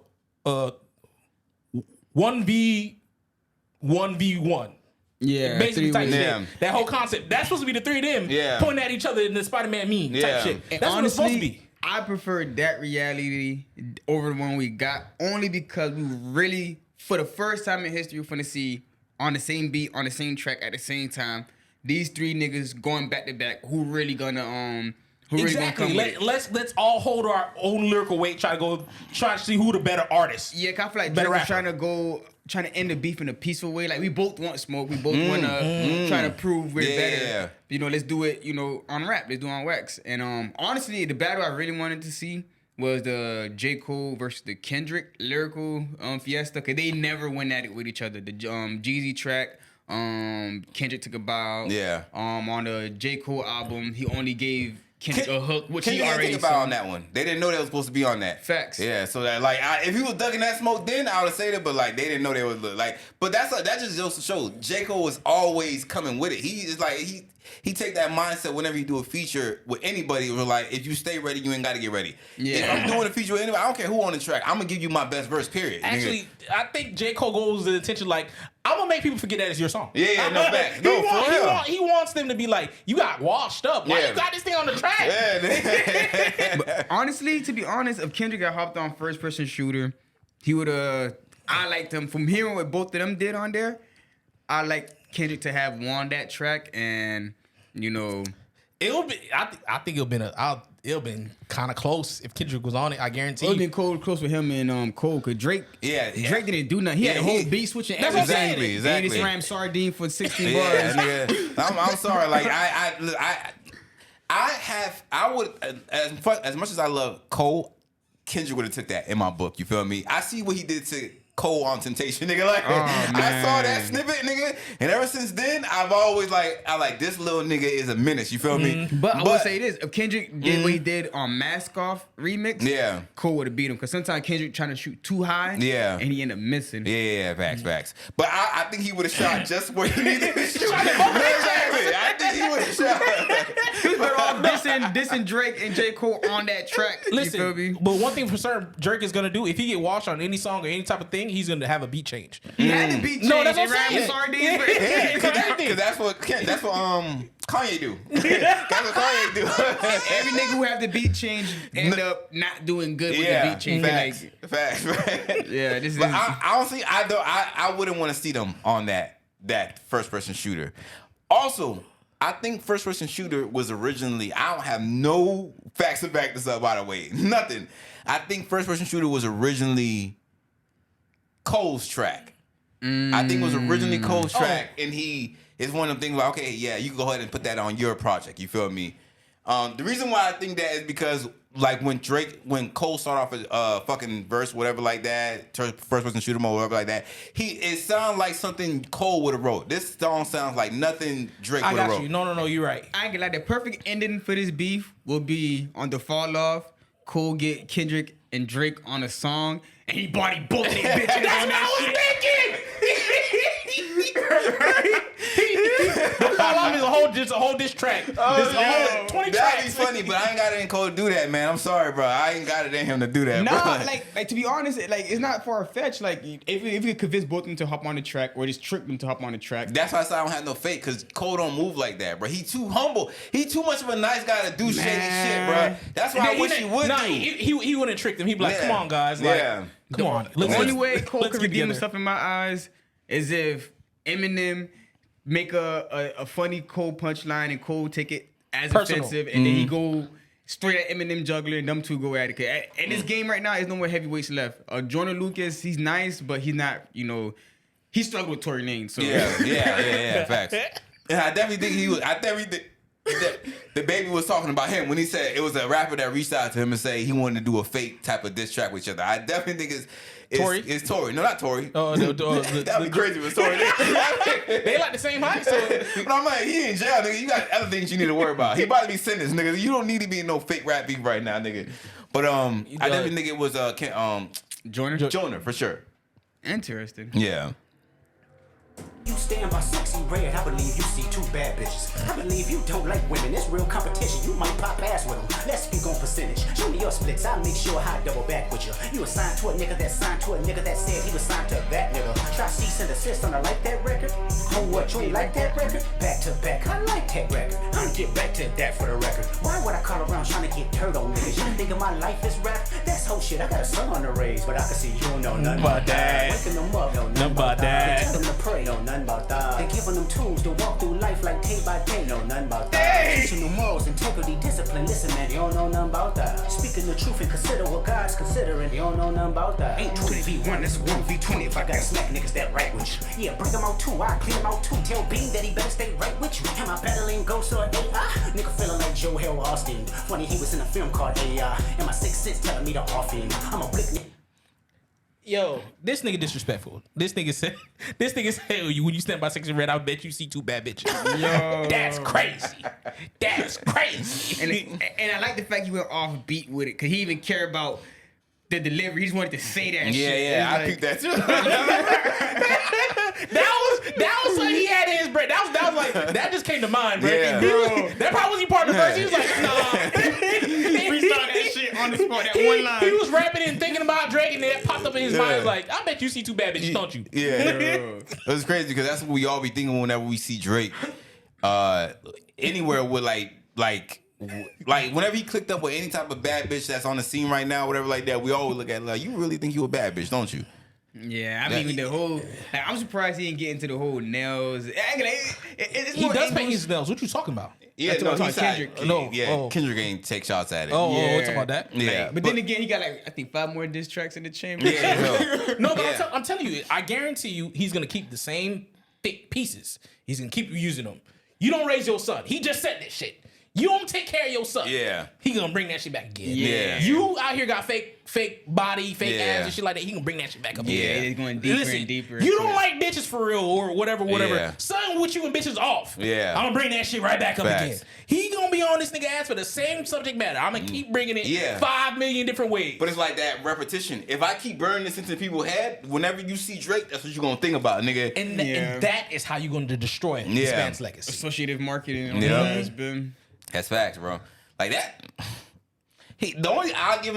1v1. Yeah, Basically type shit. Yeah. That whole concept. That's supposed to be the 3 of them pointing at each other in the Spider-Man meme Yeah. type shit. And That's what it's supposed to be. I prefer that reality over the one we got only because we really, for the first time in history, we're finna see on the same beat, on the same track at the same time, these 3 niggas going back to back. Who really gonna come Exactly. with it? Let's all hold our own lyrical weight. Try to see who the better artist. Yeah, 'cause I feel like Better Drake was rapper. trying to end the beef in a peaceful way. Like we both want smoke. We both want to try to prove we're better. You know, let's do it. You know, on rap. Let's do it on wax. And honestly, the battle I really wanted to see was the J. Cole versus the Kendrick lyrical fiesta. Cause they never went at it with each other. The Jeezy track. Kendrick took a bow. Yeah. On the J. Cole album, he only gave Kendrick a hook, which he Kendrick already think about sung. on that one. They didn't know they was supposed to be on that. Facts. Yeah, so that like if he was ducking that smoke, then I would have said it. But like they didn't know they would look like. But that just goes to show J. Cole was always coming with it. He is like he take that mindset whenever you do a feature with anybody. We're like, if you stay ready, you ain't got to get ready. Yeah. If I'm doing a feature with anybody, I don't care who on the track. I'm gonna give you my best verse. Period. Actually, nigga. I think J. Cole goes to the attention like, I'm gonna make people forget that it's your song. Yeah, no, back. No, for real. He wants them to be like, you got washed up. Why Yeah. you got this thing on the track? Yeah. Honestly, to be honest, if Kendrick got hopped on first person shooter, he would have. I liked him from hearing what both of them did on there. I like Kendrick to have won that track, and you know, It'll be. I think it'll been kind of close if Kendrick was on it. I guarantee. it would have been close with him and Cole. Cause Drake, Yeah. Drake didn't do nothing. He had a whole beat switch and That's what I'm everything. saying. Exactly. He just ran sardine for 16 Yeah, bars. nigga. I'm sorry. Like I would as much as I love Cole, Kendrick would have took that in my book. You feel me? I see what he did to Cole on Temptation, nigga. Like I saw that snippet, nigga, and ever since then I've always I like this little nigga is a menace. You feel me? But I will say this: if Kendrick did what he did on Mask Off remix, Yeah. Cole would have beat him. Because sometimes Kendrick trying to shoot too high, Yeah. and he end up missing. Yeah, facts. But I think he would have shot just where he needed to shoot. Shot it both Exactly. I think he would have shot. was better off dissing Drake and J. Cole on that track. Listen, you feel me? but one thing for certain, Drake is gonna do if he get washed on any song or any type of thing, he's gonna have a beat change. He had to beat No, Change. that's what I'm saying. Sardines. Yeah, Because that's what Kanye do. That's what Kanye do. Every nigga who have the beat change end up not doing good with the beat change. Facts. Right? Yeah, this is. But honestly, I wouldn't want to see them on that first person shooter. Also, I think first person shooter was originally. I don't have no facts to back this up. By the way, nothing. I think first person shooter was originally Cole's track. I think it was originally Cole's track, and it's one of them things like, okay, yeah, you can go ahead and put that on your project. You feel me? The reason why I think that is because like when Cole started off a fucking verse, whatever like that, first person shooter mode, whatever like that, it sounds like something Cole would have wrote. This song sounds like nothing Drake would have wrote. You. No, you're right. I ain't gonna lie. The perfect ending for this beef will be on the fall off. Cole get Kendrick and Drake on a song, and he body both of these bitches on that shit. The fall off is a whole diss track. This whole 20 That'd tracks. be funny, but I ain't got it in Cole to do that, man. I'm sorry, bro. I ain't got it in him to do that, Nah, bro. like to be honest, like it's not far fetched. Like if you could convince both of them to hop on the track or just trick them to hop on the track. That's why I said I don't have no faith, because Cole don't move like that, bro. He too humble. He too much of a nice guy to do shady shit, bro. That's why I wish he would do. He wouldn't trick them. He'd be like, come on, guys. Like, come on. The only way Cole let's could get redeem together. himself in my eyes is if Eminem make a funny Cole punchline and Cole take it as Personal. offensive, and then he go straight at Eminem juggler and them two go at it. 'Cause in this game right now, there's no more heavyweights left. Jordan Lucas, he's nice, but he's not. He struggled with Tory Lanez. So Yeah, facts. And I definitely think he was. I definitely think the baby was talking about him when he said it was a rapper that reached out to him and say he wanted to do a fake type of diss track with each other. I definitely think it's Tory? It's Tory. No, not Tory. Oh, no, That'd be crazy if it's Tory. they like the same height, so But I'm like, he in jail, nigga. You got other things you need to worry about. He about to be sentenced, nigga. You don't need to be in no fake rap beef right now, nigga. But I definitely think it was Jonah for sure. Interesting. Yeah. You stand by sexy red, I believe you see two bad bitches. I believe you don't like women, it's real competition. You might pop ass with them. Let's speak on percentage. Show me your splits, I'll make sure I double back with you. You assigned to a nigga that signed to a nigga that said he was signed to that nigga. Try cease and desist on a like that record. Oh, what, you ain't like that record? Back to back, I like that record. I'ma get back to that for the record. Why would I call around trying to get dirt on niggas? You think of my life is rap? That's whole shit. I got a son on the raise, but I can see you don't know nothing about that. Waking them up, know nothing about that. Tell them to pray, know nothing about that. They giving them tools to walk through life like day by day, know nothing about that. Teaching them morals, integrity, discipline. Listen, man, they don't know nothing about that. Speaking the truth and consider what God's considering. They don't know nothing about that. Ain't 20v1, that's 1v20 if I gotta smack niggas that right with you. Yeah, bring them out too, I clean them out too. Tell Bean that he better stay right with you. Am I battling ghosts or AI? Nigga feeling like Joe Hill Austin. Funny, he was in a film called AI. And my sixth sense telling me to off him. I'm a blick nigga. yo, this nigga disrespectful. This nigga said when you stand by sexy red, I bet you see two bad bitches. Yo. That's crazy. That's crazy. And I like the fact you went off beat with it, cause he even cared about the delivery. He just wanted to say that shit. Yeah, I It's peeped that too. That was what he had in his brain. That was like that just came to mind, bro. Yeah. That probably wasn't part of the verse. He was like, nah. freestyle that shit on the spot. That one line. He was rapping and thinking about Drake, and that popped up in his mind. He was like, I bet you see two bad bitches, don't you? Yeah, it was crazy because that's what we all be thinking whenever we see Drake. Anywhere with like whenever he clicked up with any type of bad bitch that's on the scene right now, whatever like that, we always look at it like, you really think you a bad bitch, don't you? Yeah, I mean, with the whole, like, I'm surprised he didn't get into the whole nails. It's He more does paint angles. his nails. What you talking about? Yeah, That's what I'm talking Kendrick. Kendrick. Kendrick ain't take shots at it. Oh, Yeah. what's about that? yeah, But then again, he got like I think 5 more diss tracks in the chamber. yeah, No, but Yeah. I'm telling you, I guarantee you, he's gonna keep the same thick pieces. He's gonna keep using them. You don't raise your son. He just said this shit. You don't take care of your son. Yeah. He gonna bring that shit back again. Yeah. You out here got fake body, fake Yeah. ass and shit like that. He gonna bring that shit back up Yeah. again. It's going deeper Listen, and deeper. You into don't it. like bitches for real or whatever. Yeah. Son with you and bitches off. Yeah. I'm gonna bring that shit right back up Facts. again. He gonna be on this nigga ass for the same subject matter. I'm gonna keep bringing it Yeah. 5 million different ways. But it's like that repetition. If I keep burning this into people's head, whenever you see Drake, that's what you gonna think about, nigga. and Yeah. that is how you're gonna destroy this Yeah. man's legacy. Associative marketing on Yeah. has been. That's facts, bro. Like that. I'll give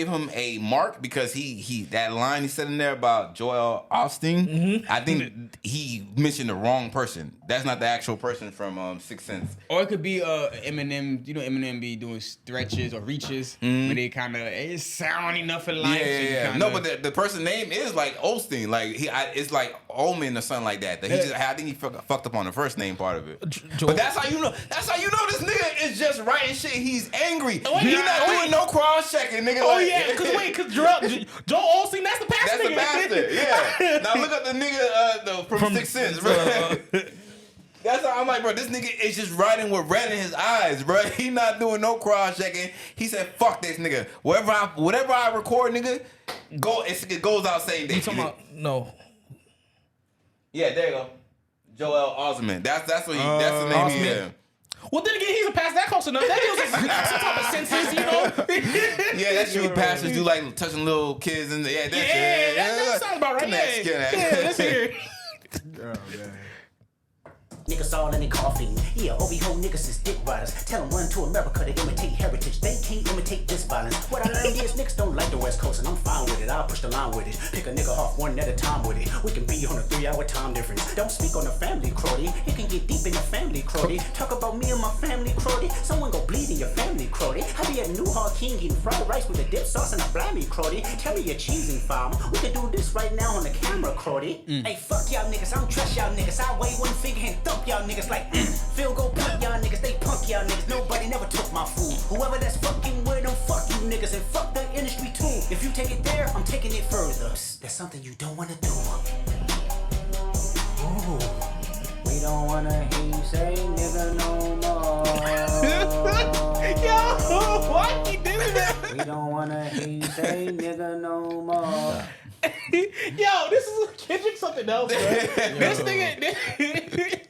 him a mark because he that line he said in there about Joel Osteen. I think he mentioned the wrong person. That's not the actual person from Sixth Sense. Or it could be Eminem. You know, Eminem be doing stretches or reaches, but they kind of it's sound enough in line. Yeah. No, but the person's name is like Osteen. Like it's like Omen or something like that. I think he fucked up on the first name part of it. But that's how you know. That's how you know this nigga is just writing shit. He's angry. He's not doing no cross checking, nigga. Oh like, yeah, because Joel Osteen, that's the pastor. That's the bastard. Yeah. Now look at the nigga from Sixth Sense, bro. That's how I'm like, bro. This nigga is just writing with red in his eyes, bro. He not doing no cross checking. He said, "Fuck this nigga. Whatever I record, nigga, it goes out saying that." You talking about no? Yeah, there you go. Joel Osment. That's what that's the name. Osment. He is. Well, then again, he's a pastor. That close enough. That deals with some type of senses, you know. Yeah, that's what pastors do, like touching little kids in the that sounds about right. Yeah, let's hear it. Oh, man. Niggas all in their coffee. Yeah, OB-ho niggas is dick riders. Tell them run to America to imitate heritage. They can't imitate this violence. What I learned is niggas don't like the West Coast, and I'm fine with it. I'll push the line with it. Pick a nigga off one at a time with it. We can be on a 3-hour time difference. Don't speak on the family, Crody. You can get deep in the family, Crody. Talk about me and my family, Crody. Someone go bleed in your family, Crody. I be at New Hall King eating fried rice with a dip sauce and a blammy, Crody. Tell me your cheesing farm. We can do this right now on the camera, Crody. Hey, fuck y'all niggas. I don't trust y'all niggas. I wave one finger and thump y'all niggas like Phil go punk y'all niggas, they punk y'all niggas. Nobody never took my food. Whoever that's fucking with them, fuck you niggas and fuck the industry too. If you take it there, I'm taking it further. Psst, that's something you don't wanna do. Ooh, we don't wanna hear you say nigga no more. Yo, why he doing that? We don't wanna hear you say nigga no more. Yo, this is Kendrick something else, bro. This nigga.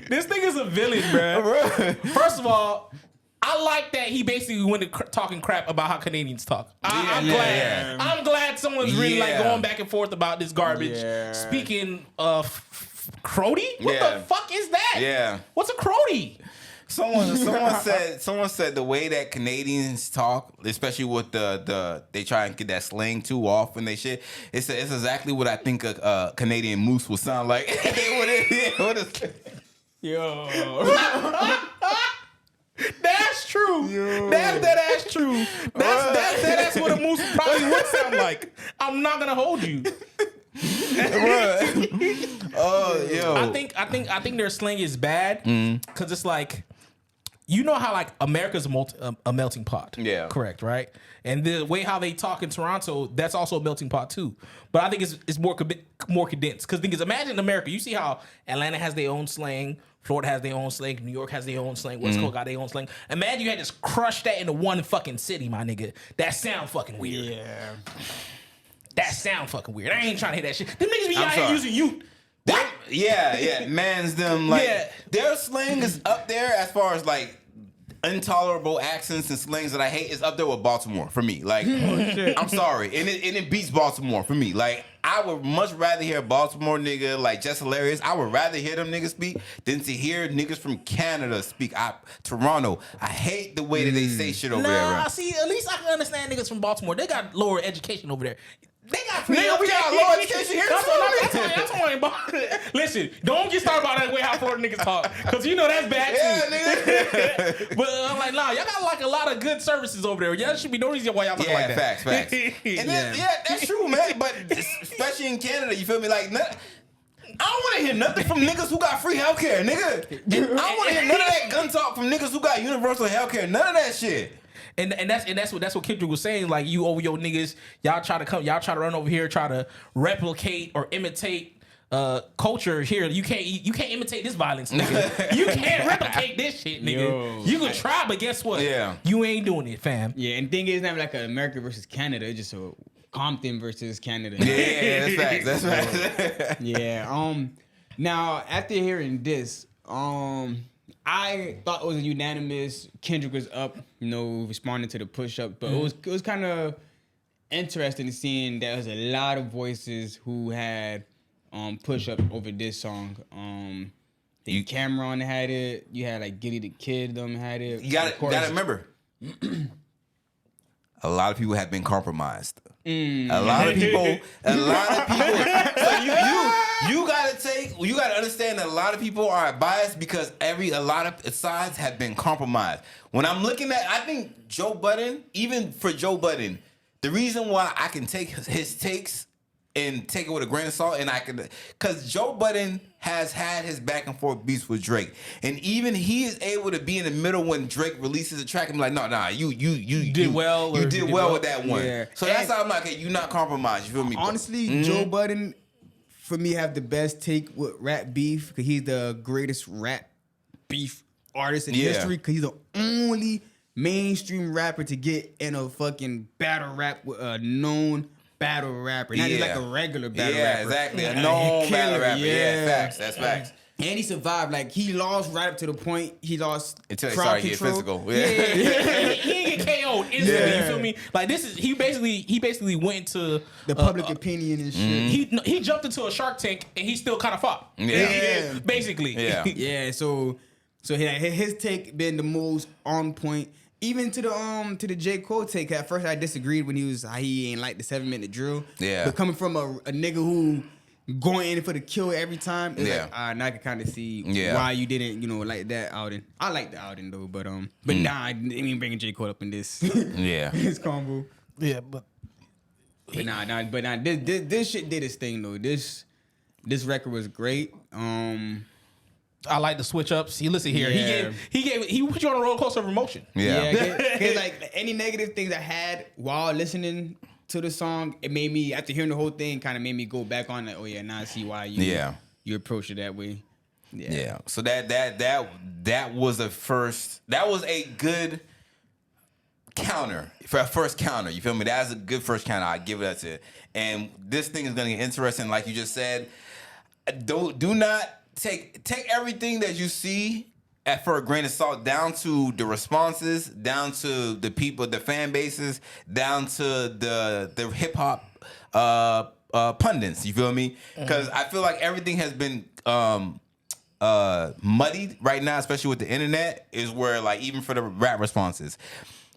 This nigga's a villain, bro. First of all, I like that he basically went to talking crap about how Canadians talk. I'm glad. I'm glad someone's really like going back and forth about this garbage. Yeah. Speaking of crody, what the fuck is that? Yeah. What's a crody? Someone said the way that Canadians talk, especially with they try and get that slang too off when they shit. It's exactly what I think a Canadian moose would sound like. Yo. That's true. Yo. That's true. That's what a moose probably would sound like. I'm not gonna hold you. Oh, yo. I think their slang is bad because it's like, you know how like America's a melting pot. Yeah. Correct, right? And the way how they talk in Toronto, that's also a melting pot too. But I think it's more condensed. Because think is, imagine America. You see how Atlanta has their own slang, Florida has their own slang, New York has their own slang, West Coast got their own slang. Imagine you had to crush that into one fucking city, my nigga. That sound fucking weird. Yeah. That sound fucking weird. I ain't trying to hear that shit. Them niggas be out here using you. What? Yeah. Mans them like their slang is up there as far as like intolerable accents and slangs that I hate is up there with Baltimore for me. Like, I'm sorry, and it beats Baltimore for me. Like, I would much rather hear a Baltimore nigga like Just Hilarious. I would rather hear them niggas speak than to hear niggas from Canada speak. Toronto, I hate the way that they say shit over there. Nah, see, at least I can understand niggas from Baltimore. They got lower education over there. They got free we got low education here too. Listen, don't get started about that way how Florida niggas talk, because you know that's bad too. Nigga. But I'm like, nah, y'all got like a lot of good services over there. Y'all should be no reason why y'all talk like that. Facts. And then, that's true, man. But especially in Canada, you feel me? Like, I don't want to hear nothing from niggas who got free healthcare, nigga. I don't want to hear none of that gun talk from niggas who got universal healthcare. None of that shit. And that's what Kendrick was saying. Like, you over your niggas, y'all try to run over here, try to replicate or imitate culture here. You can't imitate this violence, nigga. You can't replicate this shit, nigga. Yo. You can try, but guess what? Yeah. You ain't doing it, fam. Yeah, and the thing is not like an America versus Canada. It's just a Compton versus Canada. Yeah, that's facts. Yeah. Now after hearing this, I thought it was a unanimous. Kendrick was up, responding to the push-up. But it was kind of interesting seeing that there was a lot of voices who had push-up over this song. Cameron had it. You had like Giddy the Kid. Them had it. You got to remember. A lot of people have been compromised. A lot of people. So you gotta understand that a lot of people are biased because a lot of sides have been compromised. When I'm looking at, I think Joe Budden, even for Joe Budden, the reason why I can take his takes and take it with a grain of salt, and I can, because Joe Budden has had his back and forth beats with Drake, and even he is able to be in the middle when Drake releases a track and be like, nah, you did well with that one. Yeah. So that's how I'm like, hey, you not compromised. You feel me? Honestly, Joe Budden, for me, have the best take with rap beef because he's the greatest rap beef artist in history because he's the only mainstream rapper to get in a fucking battle rap with a known battle rapper. Not just like a regular battle rapper. Yeah, exactly. A known battle rapper. Yeah, facts. That's facts. And he survived. Like, he lost right up to the point he lost Until they crowd started getting control. physical. He didn't get KO'd instantly. You feel me? Like, this is he basically went to The public opinion and shit. He jumped into a Shark Tank and he still kind of fought. Yeah. Basically. Yeah. Yeah, so his take been the most on point. Even to the J. Cole take. At first I disagreed when he ain't like the 7-minute drill. Yeah. But coming from a nigga who going in for the kill every time, it's like, now I can kind of see why you didn't, like that outing. I like the outing though, but nah, I didn't even bring J. Cole up in this. Yeah. This combo. Yeah, but This shit did its thing though. This record was great. I like the switch ups. You listen here. Yeah. He put you on a roller coaster of emotion. Yeah. Cause like any negative things I had while listening to the song, it made me, after hearing the whole thing, kind of made me go back on it. Oh yeah, now I see why you approach it that way. Yeah. So that was a good counter for a first counter. You feel me? That's a good first counter. I give it to it. And this thing is gonna get interesting, like you just said. Do not take everything that you see for a grain of salt, down to the responses, down to the people, the fan bases, down to the hip hop pundits. You feel me? Because I feel like everything has been muddied right now, especially with the internet. Is where, like, even for the rap responses.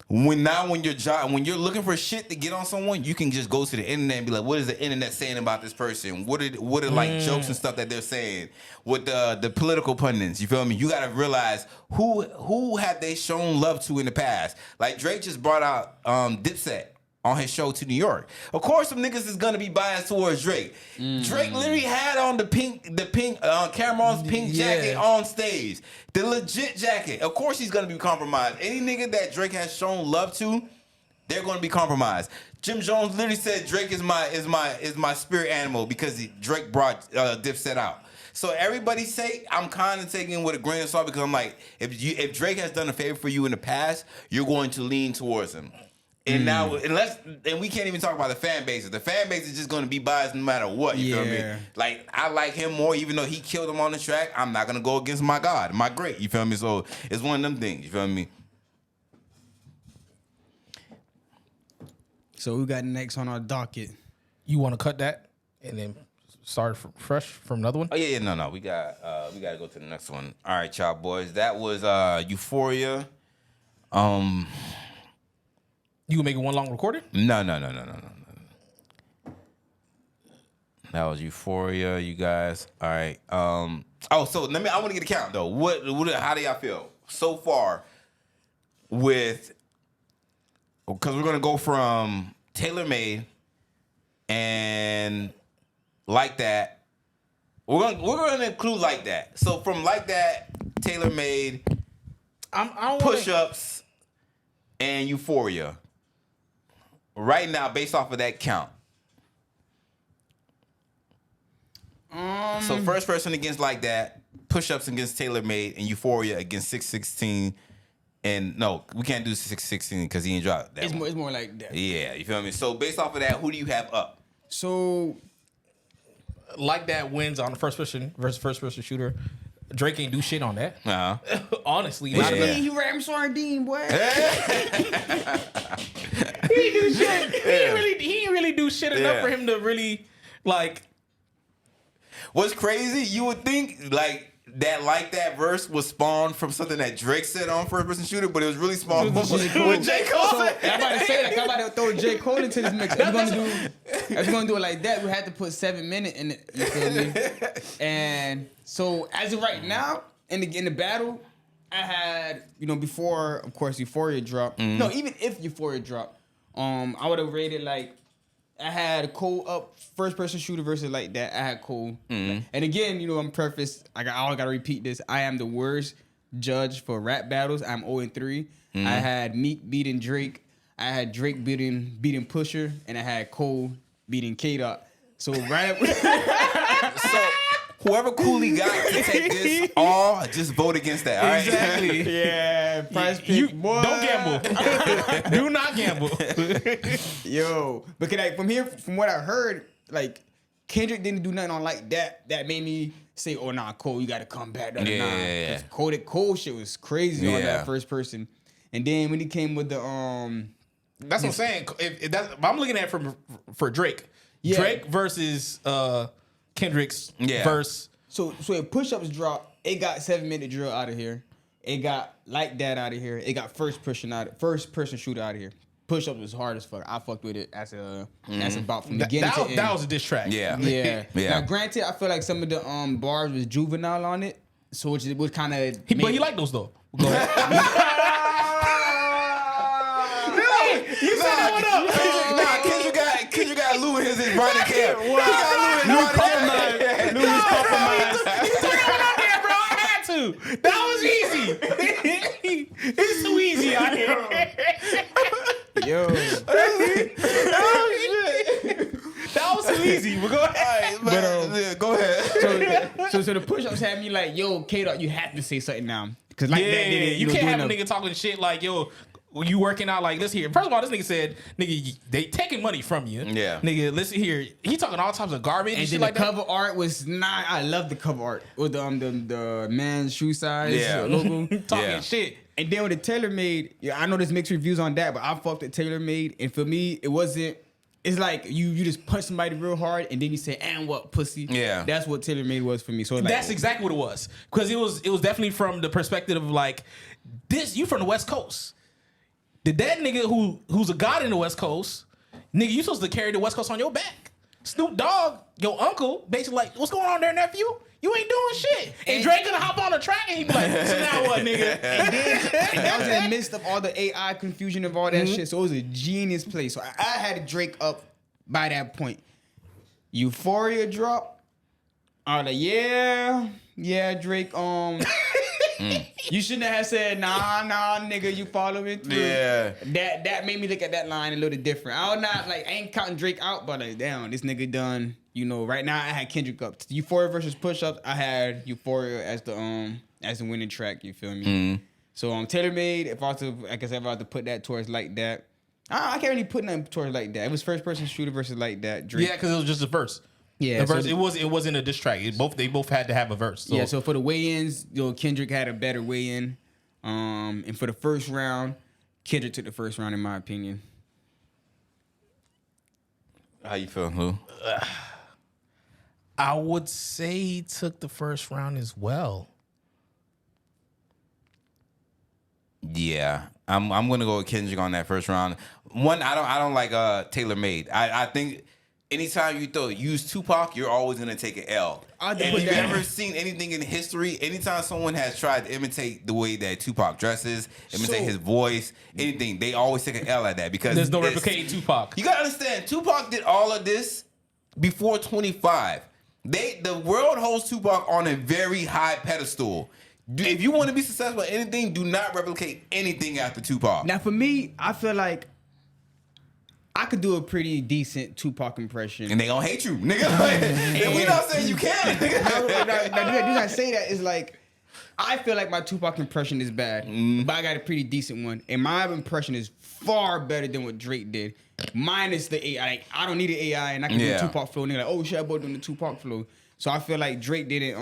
When you're looking for shit to get on someone, you can just go to the internet and be like, what is the internet saying about this person? What are like jokes and stuff that they're saying with the political pundits? You feel me? You gotta realize who have they shown love to in the past. Like Drake just brought out Dipset on his show to New York. Of course, some niggas is gonna be biased towards Drake. Drake literally had on the pink Cameron's pink jacket on stage, the legit jacket. Of course, he's gonna be compromised. Any nigga that Drake has shown love to, they're gonna be compromised. Jim Jones literally said Drake is my spirit animal because Drake brought Dipset out. So everybody say, I'm kind of taking it with a grain of salt because I'm like, if Drake has done a favor for you in the past, you're going to lean towards him. And now, and we can't even talk about the fan bases. The fan base is just going to be biased no matter what. You feel me? Like, I like him more, even though he killed him on the track. I'm not going to go against my God, my great. You feel me? So it's one of them things. You feel me? So we got next on our docket. You want to cut that and then start fresh from another one? Oh yeah, no. We got to go to the next one. All right, y'all boys. That was Euphoria. You make it one long recording? No. That was Euphoria, you guys. All right. So I want to get a count though. How do y'all feel so far with? Because we're gonna go from Tailor Made and Like That. We're gonna include Like That. So from Like That, Tailor Made, Push Ups, and Euphoria. Right now, based off of that count. So first person against Like That, Push Ups against Tailor Made, and Euphoria against 616. And no, we can't do 616 because he ain't dropped that. It's more like that. Yeah, you feel me? So based off of that, who do you have up? So Like That wins on the first person versus first person shooter. Drake ain't do shit on that. Honestly, he ram sardine, boy. He didn't do shit. He didn't really do shit enough for him to really like. What's crazy? You would think like that like that verse was spawned from something that Drake said on First Person Shooter, but it was really small. With J. Cole. So, I'm about to say, like, I'm about to throw J. Cole into this mix. If we're gonna do it like that, we had to put 7 minutes in it. You feel me? And so, as of right now, in the battle, I had, before, of course, Euphoria dropped. No, even if Euphoria dropped, I would have rated like. I had Cole up first person shooter versus like that. I had Cole. And again, I'm preface. I gotta repeat this. I am the worst judge for rap battles. I'm 0-3. I had Meek beating Drake. I had Drake beating Pusher, and I had Cole beating K-Dot. So right. So whoever Cooley got to take this all, just vote against that. All right? Exactly. Yeah, prize pick. You boy. don't gamble. Do not gamble. Yo, because like from what I heard, like Kendrick didn't do nothing on like that. That made me say, "Oh nah, Cole, you got to come back." Yeah. Cole shit was crazy on that first person. And then when he came with the That's what I'm saying. If I'm looking at it for Drake. Yeah. Drake versus Kendrick's verse. So if push-ups drop, it got 7 minute drill out of here. It got like that out of here. It got first person shooter out of here. Push-ups was hard as fuck. I fucked with it as about from beginning to end. That was a diss track. Yeah. Yeah. Yeah. Now granted, I feel like some of the bars was juvenile on it. So which would kind of But he liked those though. Go ahead. You said that one up. Kendrick got Lou in his Brian Camp. He got Lou in compromised. Lou was compromised. You threw that one out there, bro. I had to. That was easy. It's too easy out here. Yo. That was too easy. But go ahead. Go ahead. So the push-ups had me like, yo, K-Dot, you have to say something now. Because like that did it. You can't have a doing nigga talking shit like, yo, when you working out like, listen here. First of all, this nigga said, nigga, they taking money from you. Yeah. Nigga, listen here. He talking all types of garbage and And shit then like the that. cover art was not. I love the cover art with the man's shoe size logo. Talking shit. And then with the TaylorMade, I know there's mixed reviews on that, but I fucked with TaylorMade, and for me, it wasn't. It's like you just punch somebody real hard, and then you say, "And what, pussy?" Yeah, that's what TaylorMade was for me. So like, that's exactly what it was, because it was definitely from the perspective of like, this. You from the West Coast? Did that nigga who's a god in the West Coast, nigga, you supposed to carry the West Coast on your back? Snoop Dogg, your uncle, basically like, what's going on there, nephew? You ain't doing shit. And Drake gonna hop on the track and he be like, so now what, nigga? And that was in the midst of all the AI confusion of all that shit. So it was a genius play. So I had Drake up by that point. Euphoria drop. I was like, yeah, Drake. You shouldn't have said, nah, nigga, you following through. Yeah. That made me look at that line a little different. I ain't counting Drake out, but like, damn, this nigga done. Right now I had Kendrick up. Euphoria versus Push-Ups, I had Euphoria as the winning track, you feel me? So TaylorMade, if I was to put that towards like that, I can't really put nothing towards like that. It was first person shooter versus like that. Drake. Yeah, because it was just a verse. Yeah, the verse. It wasn't a diss track. They both had to have a verse. So. Yeah, so for the weigh-ins, Kendrick had a better weigh-in. And for the first round, Kendrick took the first round in my opinion. How you feel, Lou? I would say he took the first round as well. Yeah, I'm gonna go with Kendrick on that first round. One, I don't like TaylorMade. I think anytime you use Tupac, you're always gonna take an L. And if you've ever seen anything in history, anytime someone has tried to imitate the way that Tupac dresses, imitate his voice, anything, they always take an L at that because there's no replicating Tupac. You gotta understand, Tupac did all of this before 25. The world holds Tupac on a very high pedestal. If you want to be successful at anything, do not replicate anything after Tupac. Now, for me, I feel like I could do a pretty decent Tupac impression. And they gonna hate you, nigga. And we not saying you can't, nigga. The reason I say that is like, I feel like my Tupac impression is bad, but I got a pretty decent one. And my impression is far better than what Drake did. Minus the AI. Like, I don't need an AI, and I can do a Tupac flow. And they're like, oh shit, I boy doing the Tupac flow. So I feel like Drake did it.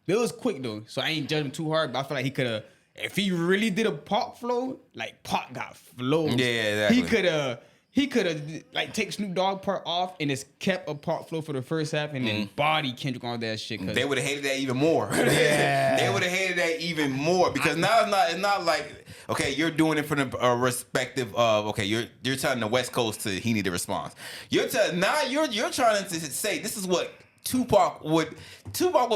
It was quick though, so I ain't judging too hard. But I feel like he could have, if he really did a Pac flow, like Pac got flows. Yeah, exactly. He could have He could have like take Snoop Dogg part off and just kept a part flow for the first half and then body Kendrick on that shit. They would have hated that even more. Yeah. They would have hated that even more because now it's not like, okay, you're doing it for the respective of, okay, you're telling the West Coast to he need a response. You're trying to say this is what Tupac would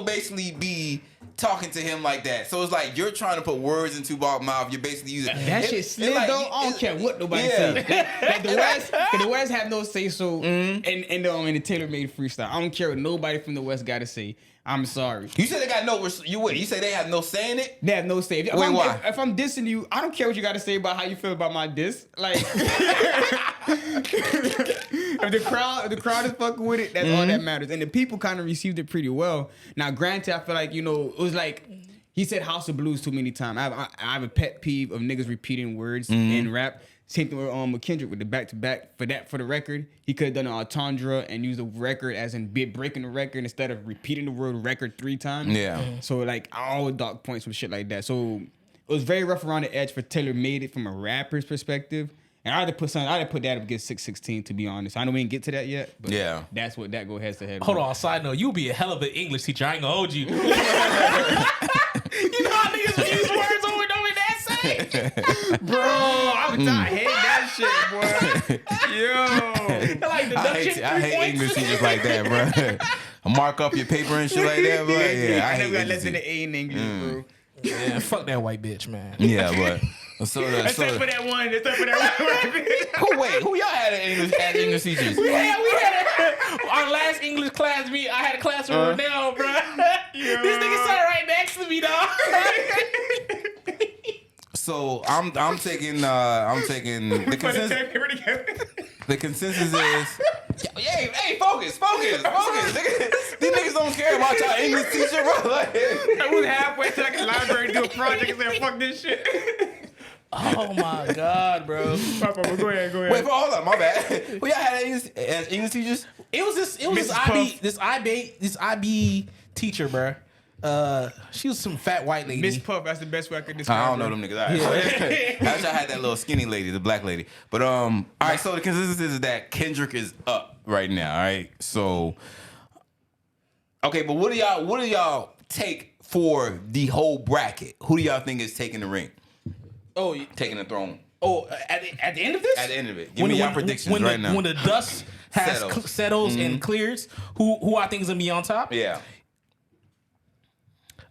basically be talking to him like that. So it's like you're trying to put words in Tupac's mouth. You're basically using that shit slid like, though. I don't care what nobody say. Like the West have no say so in the Taylor made freestyle. I don't care what nobody from the West got to say. I'm sorry. You said they got no. You say they have no say in it. They have no say. Why? If I'm dissing you, I don't care what you got to say about how you feel about my diss. Like, if the crowd is fucking with it, that's all that matters. And the people kind of received it pretty well. Now, granted, I feel like it was like he said "House of Blues" too many times. I have a pet peeve of niggas repeating words in rap. Same thing with Kendrick with the back-to-back. For the record, he could have done an entendre and used the record as in breaking the record instead of repeating the word record 3 times. Yeah. So like I always dock points from shit like that. So it was very rough around the edge for Taylor made it from a rapper's perspective. And I'd have put that up against 616 to be honest. I know we didn't get to that yet, but that's what that go head to head. Hold on, side note, you'll be a hell of an English teacher. I ain't gonna hold you. You know how niggas use words over and over in that same? Bro, I hate that shit, boy. Yo. Like I hate English teachers like that, bro. Mark up your paper and shit like that, bro. Yeah, I never got less than an A in English, bro. Yeah, fuck that white bitch, man. Yeah, but except for that one. Who y'all had as English teachers? We had our last English class. I had a class with Renell, bro. This nigga sat right next to me, dog. So I'm taking the consensus. The consensus is, hey, focus. These niggas don't care about y'all English teacher, bro. Like, I was halfway to like a library to do a project and said, fuck this shit. Oh my god, bro. Go ahead. Wait, hold on, my bad. Who y'all had as English teachers? It was this IB teacher, bro. She was some fat white lady. Miss Puff, that's the best way I could describe I don't know them niggas. I wish I had that little skinny lady, the black lady. But all right, so the consensus is that Kendrick is up right now, all right? So okay, but what do y'all take for the whole bracket? Who do y'all think is taking the ring? Oh, taking the throne. Oh, at the end of this? At the end of it. Give me your predictions right now. When the dust settles and clears, who I think is gonna be on top? Yeah.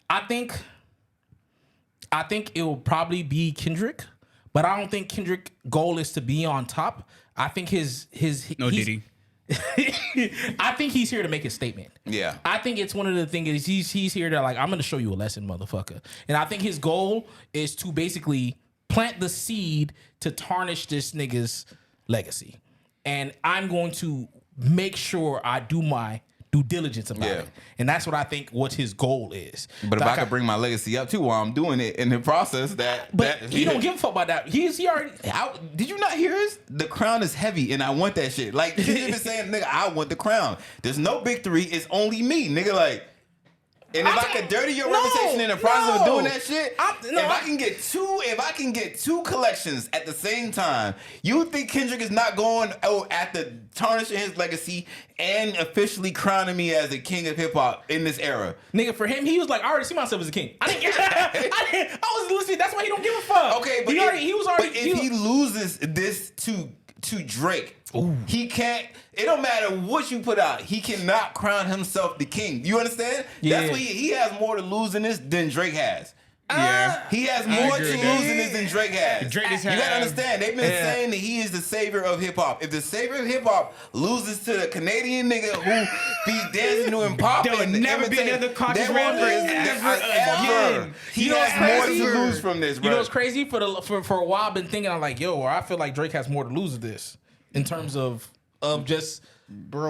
I think it will probably be Kendrick, but I don't think Kendrick's goal is to be on top. I think Diddy. I think he's here to make a statement. Yeah. I think it's one of the things is he's here to like, I'm gonna show you a lesson, motherfucker. And I think his goal is to basically plant the seed to tarnish this nigga's legacy. And I'm going to make sure I do my due diligence about it. And that's what I think what his goal is. But if I could bring my legacy up too while I'm doing it in the process, But he don't give a fuck about that. He already did you not hear this? The crown is heavy and I want that shit. Like he's been saying, nigga, I want the crown. There's no big 3, it's only me, nigga. Like, and if I could dirty your reputation in the process of doing that shit, if I can get two collections at the same time, you think Kendrick is not going after tarnishing his legacy and officially crowning me as the king of hip hop in this era? Nigga, for him, he was like, I already see myself as a king. I didn't get I was listening. That's why he don't give a fuck. Okay, but if he loses this to Drake, he can't. It don't matter what you put out. He cannot crown himself the king. You understand? Yeah. That's what he has more to lose in this than Drake has. Yeah. He has more to lose in this than Drake has. Drake is you gotta understand. They've been saying that he is the savior of hip hop. If the savior of hip hop loses to the Canadian nigga who be dancing to him pop, there will never be another conscious rapper ever. He has more to lose from this, bro. You know what's crazy? For a while, I've been thinking, I'm like, I feel like Drake has more to lose of this in terms of just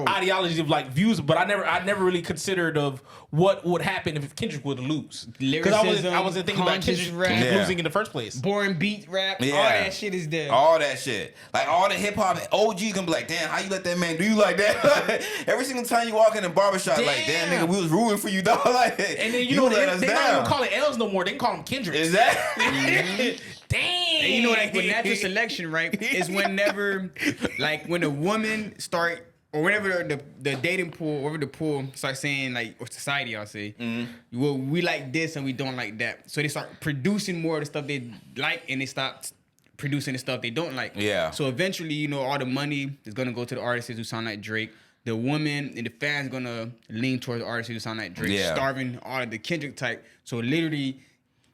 ideology of like views, but I never really considered of what would happen if Kendrick would lose. Because I wasn't thinking about Kendrick losing in the first place. Boring beat rap, all that shit is there. All that shit. Like all the hip hop OG gonna be like, damn, how you let that man do you like that? Every single time you walk in the barbershop, like, damn nigga, we was rooting for you, dog. Like, and then you know they not even call it L's no more. They can call him Kendrick. Exactly. Damn. And you know, like with natural selection, right? Is whenever, like, when a woman start, or whenever the dating pool, wherever the pool starts saying, like, or society, I'll say, well, we like this and we don't like that. So they start producing more of the stuff they like, and they stop producing the stuff they don't like. Yeah. So eventually, you know, all the money is gonna go to the artists who sound like Drake. The woman and the fans gonna lean towards the artists who sound like Drake, starving all of the Kendrick type. So literally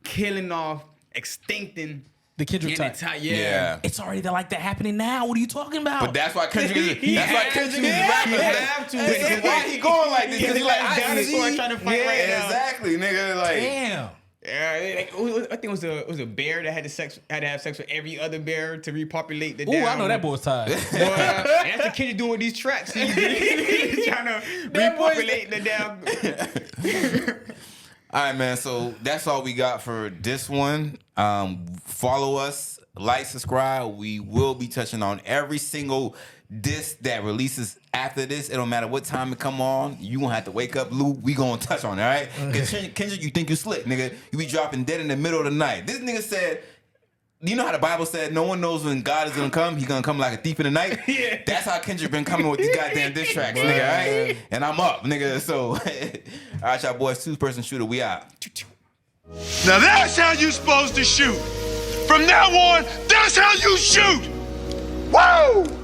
killing off, extincting The Kendrick type. Yeah. It's already like that happening now. What are you talking about? But that's why Kendrick is rapping. have to. That's why he going like this. Because he like, I dinosaur see. trying to fight right now. Exactly, nigga. Like, damn. Yeah, like, I think it was a bear that had to have sex with every other bear to repopulate the. Ooh, I know that boy's tired. Boy, and that's the kid doing with these tracks. He's trying to repopulate the damn. all right, man. So that's all we got for this one. Follow us, like, subscribe. We will be touching on every single disc that releases after this. It don't matter what time it come on. You gonna have to wake up, Lou. We gonna touch on it, all right? Because Kendrick, you think you slick, nigga. You be dropping dead in the middle of the night. This nigga said, you know how the Bible said no one knows when God is gonna come? He gonna come like a thief in the night? Yeah. That's how Kendrick been coming with these goddamn diss tracks, nigga, all right? And I'm up, nigga. So, all right, y'all boys, 2-person shooter, we out. Now that's how you supposed to shoot. From now on, that's how you shoot. Woo!